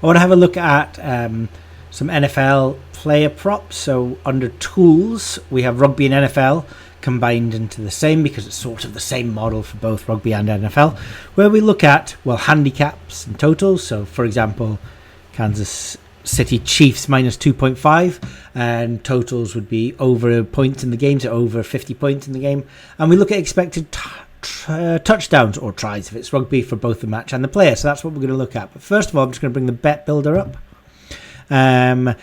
I want to have a look at some NFL player props. So under tools, we have rugby and NFL combined into the same, because it's sort of the same model for both rugby and NFL, where we look at, well, handicaps and totals. So for example, Kansas City Chiefs minus 2.5, and totals would be over points in the game, so over 50 points in the game. And we look at expected touchdowns or tries if it's rugby for both the match and the player. So that's what we're going to look at. But first of all, I'm just going to bring the bet builder up. And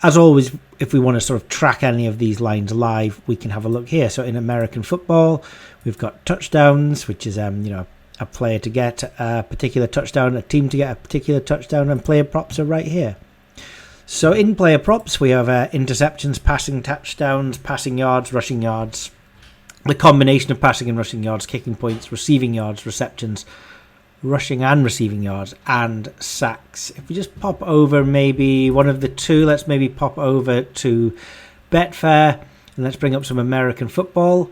as always, if we want to sort of track any of these lines live, we can have a look here. So in American football, we've got touchdowns, which is a player to get a particular touchdown, a team to get a particular touchdown, and player props are right here. So in player props, we have interceptions, passing touchdowns, passing yards, rushing yards, the combination of passing and rushing yards, kicking points, receiving yards, receptions, rushing and receiving yards, and sacks. If we just pop over maybe one of the two, let's maybe pop over to Betfair, and let's bring up some American football.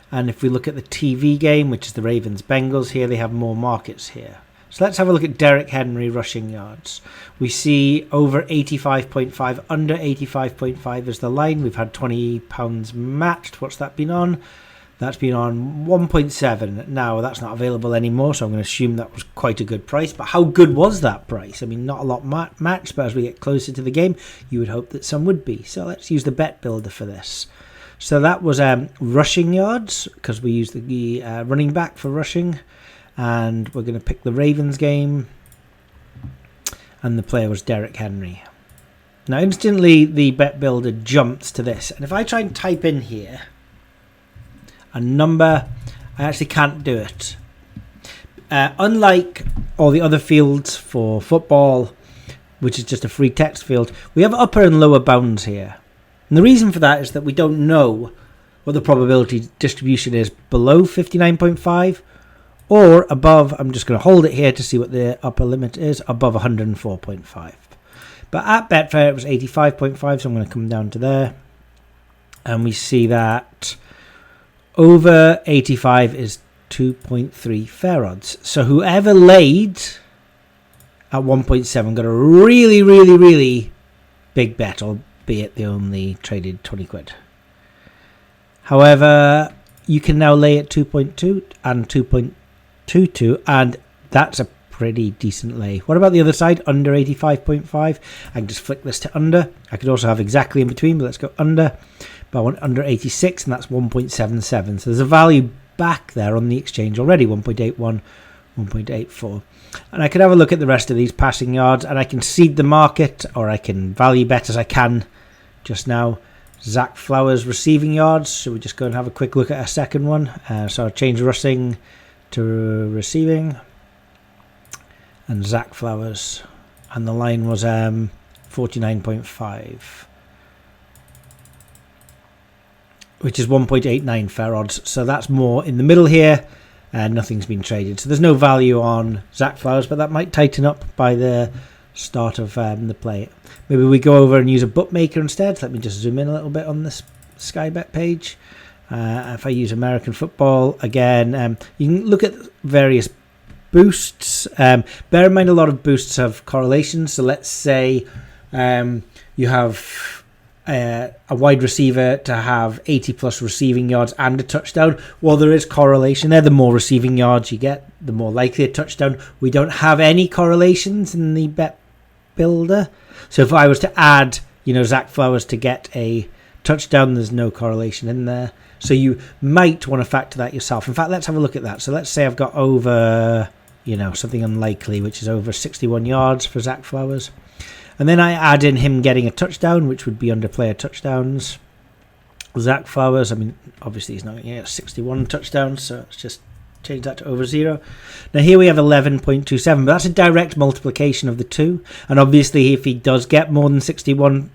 And if we look at the TV game, which is the Ravens-Bengals here, they have more markets here. So let's have a look at Derrick Henry rushing yards. We see over 85.5, under 85.5 is the line. We've had £20 matched. What's that been on? That's been on 1.7. Now, that's not available anymore, so I'm going to assume that was quite a good price. But how good was that price? I mean, not a lot matched, but as we get closer to the game, you would hope that some would be. So let's use the bet builder for this. So that was rushing yards, because we used the running back for rushing. And we're going to pick the Ravens game. And the player was Derrick Henry. Now, instantly, the bet builder jumps to this. And if I try and type in here a number, I actually can't do it. Unlike all the other fields for football, which is just a free text field, we have upper and lower bounds here. And the reason for that is that we don't know what the probability distribution is below 59.5 or above. I'm just going to hold it here to see what the upper limit is, above 104.5. But at Betfair, it was 85.5, so I'm going to come down to there. And we see that over 85 is 2.3 fair odds. So whoever laid at 1.7 got a really, really, really big bet, albeit they only traded 20 quid. However, you can now lay at 2.2 and 2.22, and that's a pretty decent lay. What about the other side, under 85.5? I can just flick this to under. I could also have exactly in between, but let's go under. But I want under 86, and that's 1.77. So there's a value back there on the exchange already, 1.81, 1.84. And I could have a look at the rest of these passing yards, and I can seed the market, or I can value bet as I can just now. Zach Flowers receiving yards. So we just go and have a quick look at a second one. So I'll change rushing to receiving. And Zach Flowers. And the line was 49.5. Which is 1.89 fair odds. So that's more in the middle here. And nothing's been traded. So there's no value on Zach Flowers, but that might tighten up by the start of the play. Maybe we go over and use a bookmaker instead. Let me just zoom in a little bit on this Sky Bet page. If I use American football, again, you can look at various boosts. Bear in mind a lot of boosts have correlations. So let's say you have a wide receiver to have 80 plus receiving yards and a touchdown. Well, there is correlation there. The more receiving yards you get, the more likely a touchdown. We don't have any correlations in the bet builder. So if I was to add, Zach Flowers to get a touchdown, there's no correlation in there. So you might want to factor that yourself. In fact, let's have a look at that. So let's say I've got over, something unlikely, which is over 61 yards for Zach Flowers. And then I add in him getting a touchdown, which would be under player touchdowns. Zach Flowers, obviously he's not going to get 61 touchdowns, so let's just change that to over 0. Now here we have 11.27, but that's a direct multiplication of the two. And obviously if he does get more than 61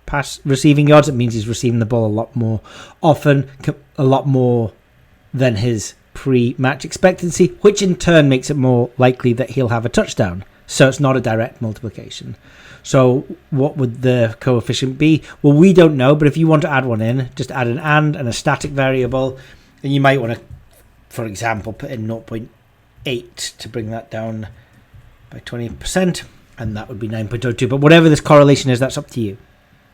pass receiving yards, it means he's receiving the ball a lot more often, a lot more than his pre-match expectancy, which in turn makes it more likely that he'll have a touchdown. So it's not a direct multiplication. So what would the coefficient be? Well, we don't know, but if you want to add one in, just add an and a static variable. And you might want to, for example, put in 0.8 to bring that down by 20%. and that would be 9.02. But whatever this correlation is, that's up to you.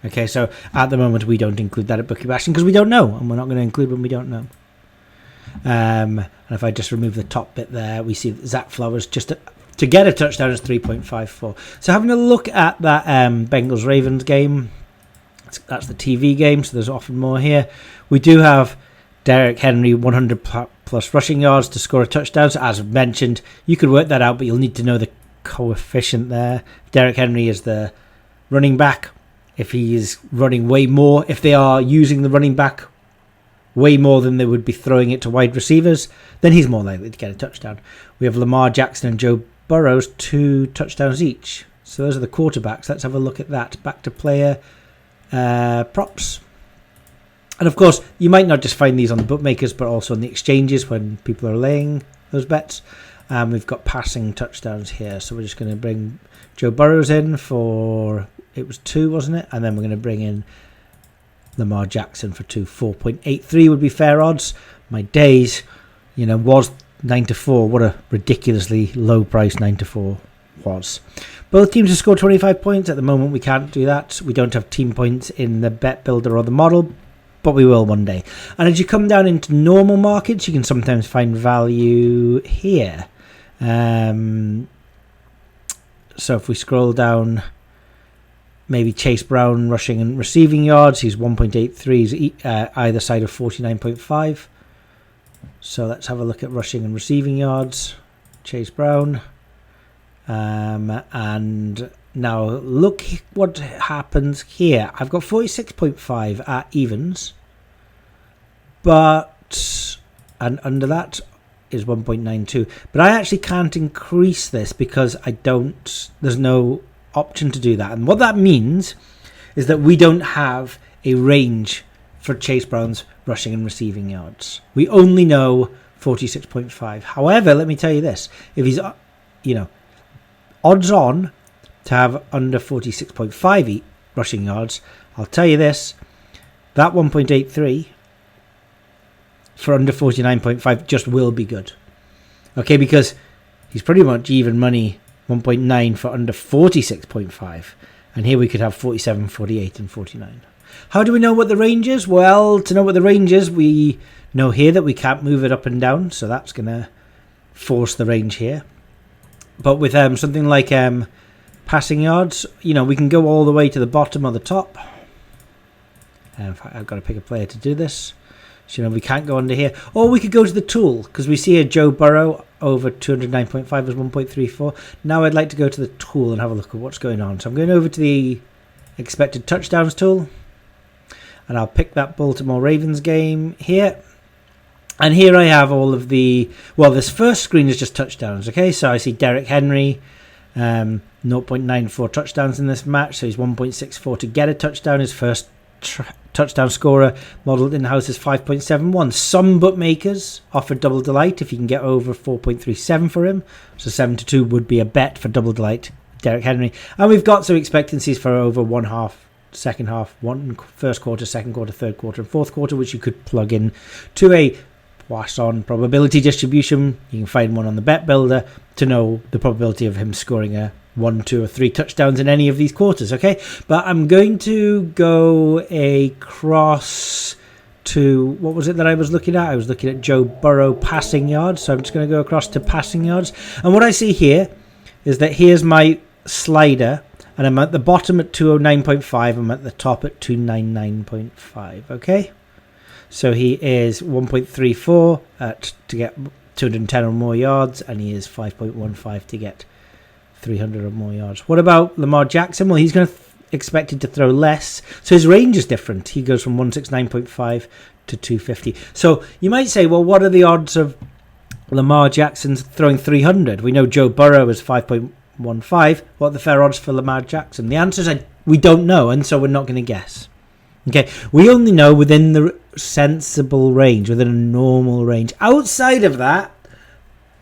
Okay, so at the moment we don't include that at Bookie Bashing because we don't know, and we're not going to include when we don't know. And if I just remove the top bit there, we see that Zach Flowers to get a touchdown is 3.54. So having a look at that Bengals-Ravens game, that's the TV game, so there's often more here. We do have Derrick Henry 100 plus rushing yards to score a touchdown. So as mentioned, you could work that out, but you'll need to know the coefficient there. Derrick Henry is the running back. If he is running way more, if they are using the running back way more than they would be throwing it to wide receivers, then he's more likely to get a touchdown. We have Lamar Jackson and Joe Burrow, 2 touchdowns each. So those are the quarterbacks. Let's have a look at that. Back to player props. And of course, you might not just find these on the bookmakers, but also on the exchanges when people are laying those bets. We've got passing touchdowns here. So we're just going to bring Joe Burrows in for, it was 2, wasn't it? And then we're going to bring in Lamar Jackson for 2. 4.83 would be fair odds. My days, was 9-4. What a ridiculously low price 9-4 was. Both teams have scored 25 points. At the moment, we can't do that. We don't have team points in the bet builder or the model, but we will one day. And as you come down into normal markets, you can sometimes find value here. So if we scroll down, maybe Chase Brown rushing and receiving yards, he's 1.83, either side of 49.5. So let's have a look at rushing and receiving yards. Chase Brown. And now look what happens here. I've got 46.5 at evens, and under that is 1.92. But I actually can't increase this because there's no option to do that. And what that means is that we don't have a range for Chase Brown's rushing and receiving yards. We only know 46.5. However, let me tell you this. If he's, odds on to have under 46.5 rushing yards, I'll tell you this, that 1.83 for under 49.5 just will be good. Okay, because he's pretty much even money 1.9 for under 46.5. And here we could have 47, 48 and 49. How do we know what the range is? Well, to know what the range is, we know here that we can't move it up and down. So that's going to force the range here. But with something like passing yards, we can go all the way to the bottom or the top. In fact, I've got to pick a player to do this. So, we can't go under here. Or we could go to the tool, because we see a Joe Burrow over 209.5 is 1.34. Now I'd like to go to the tool and have a look at what's going on. So I'm going over to the expected touchdowns tool. And I'll pick that Baltimore Ravens game here. And here I have all of this first screen is just touchdowns, okay? So I see Derrick Henry, 0.94 touchdowns in this match. So he's 1.64 to get a touchdown. His first touchdown scorer modeled in-house is 5.71. Some bookmakers offer double delight if you can get over 4.37 for him. So 7-2 would be a bet for double delight, Derrick Henry. And we've got some expectancies for over one half, second half, first quarter, second quarter, third quarter, and fourth quarter, which you could plug in to a Poisson probability distribution. You can find one on the bet builder to know the probability of him scoring a 1, 2 or 3 touchdowns in any of these quarters, okay? But I'm going to go across to, what was it that I was looking at? I was looking at Joe Burrow passing yards, so I'm just going to go across to passing yards. And what I see here is that here's my slider, and I'm at the bottom at 209.5, I'm at the top at 299.5, okay? So he is 1.34 to get 210 or more yards, and he is 5.15 to get 300 or more yards. What about Lamar Jackson? Well, he's going to expected to throw less, so his range is different. He goes from 169.5 to 250. So you might say, well, what are the odds of Lamar Jackson's throwing 300? We know Joe Burrow is 5.15. What are the fair odds for Lamar Jackson? The answer is we don't know, and so we're not going to guess. Okay, we only know within the sensible range, within a normal range. Outside of that,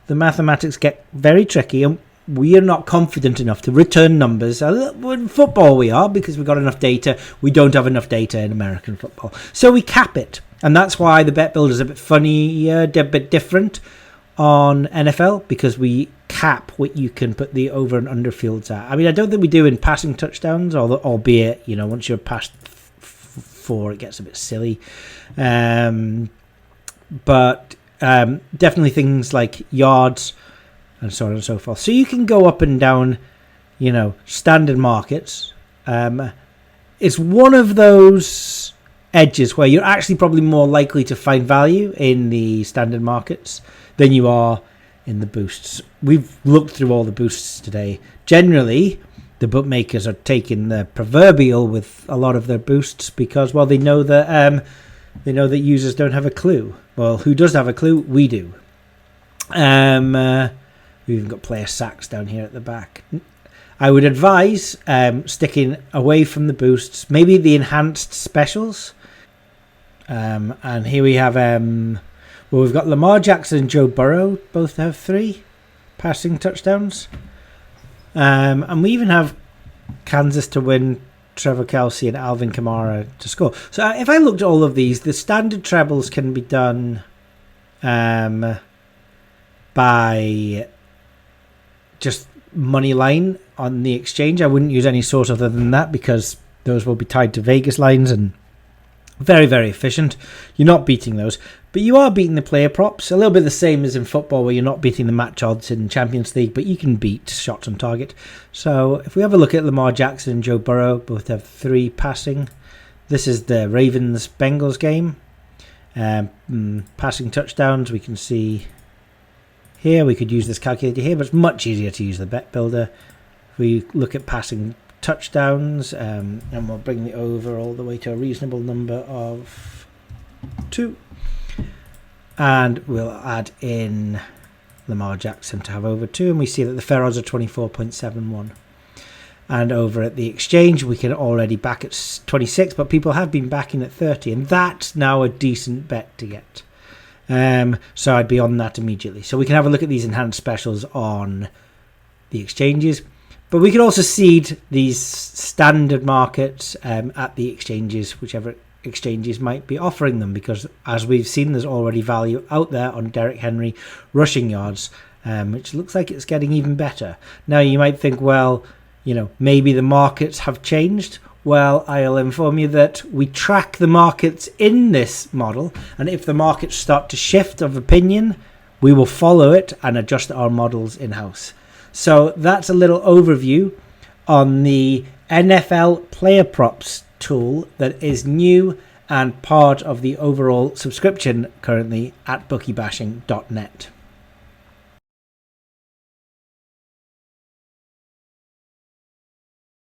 the mathematics get very tricky, and we are not confident enough to return numbers. In football we are, because we've got enough data. We don't have enough data in American football. So we cap it, and that's why the bet builder is a bit funny, a bit different on NFL, because we cap what you can put the over and under fields at. I mean, I don't think we do in passing touchdowns, albeit, once you're past 4, it gets a bit silly. But definitely things like yards and so on and so forth. So you can go up and down, standard markets. It's one of those edges where you're actually probably more likely to find value in the standard markets than you are in the boosts. We've looked through all the boosts today. Generally, the bookmakers are taking the proverbial with a lot of their boosts because, well, they know that users don't have a clue. Well, who does have a clue? We do. We've even got player sacks down here at the back. I would advise sticking away from the boosts, maybe the enhanced specials. And here we have, we've got Lamar Jackson and Joe Burrow, both have 3 passing touchdowns. And we even have Kansas to win, Trevor Kelsey and Alvin Kamara to score. So if I looked at all of these, the standard trebles can be done by just money line on the exchange. I wouldn't use any source other than that because those will be tied to Vegas lines and very, very efficient. You're not beating those, but you are beating the player props. A little bit the same as in football where you're not beating the match odds in Champions League, but you can beat shots on target. So if we have a look at Lamar Jackson and Joe Burrow, both have 3 passing. This is the Ravens-Bengals game. Passing touchdowns, we can see here. We could use this calculator here, but it's much easier to use the bet builder. If we look at passing touchdowns, and we'll bring the over all the way to a reasonable number of 2. And we'll add in Lamar Jackson to have over 2, and we see that the fair odds are 24.71. And over at the exchange, we can already back at 26, but people have been backing at 30, and that's now a decent bet to get. So I'd be on that immediately. So we can have a look at these enhanced specials on the exchanges. But we can also seed these standard markets at the exchanges, whichever exchanges might be offering them, because as we've seen, there's already value out there on Derrick Henry rushing yards, which looks like it's getting even better. Now, you might think, well, maybe the markets have changed. Well, I'll inform you that we track the markets in this model, and if the markets start to shift of opinion, we will follow it and adjust our models in-house. So that's a little overview on the NFL player props tool that is new and part of the overall subscription currently at bookiebashing.net.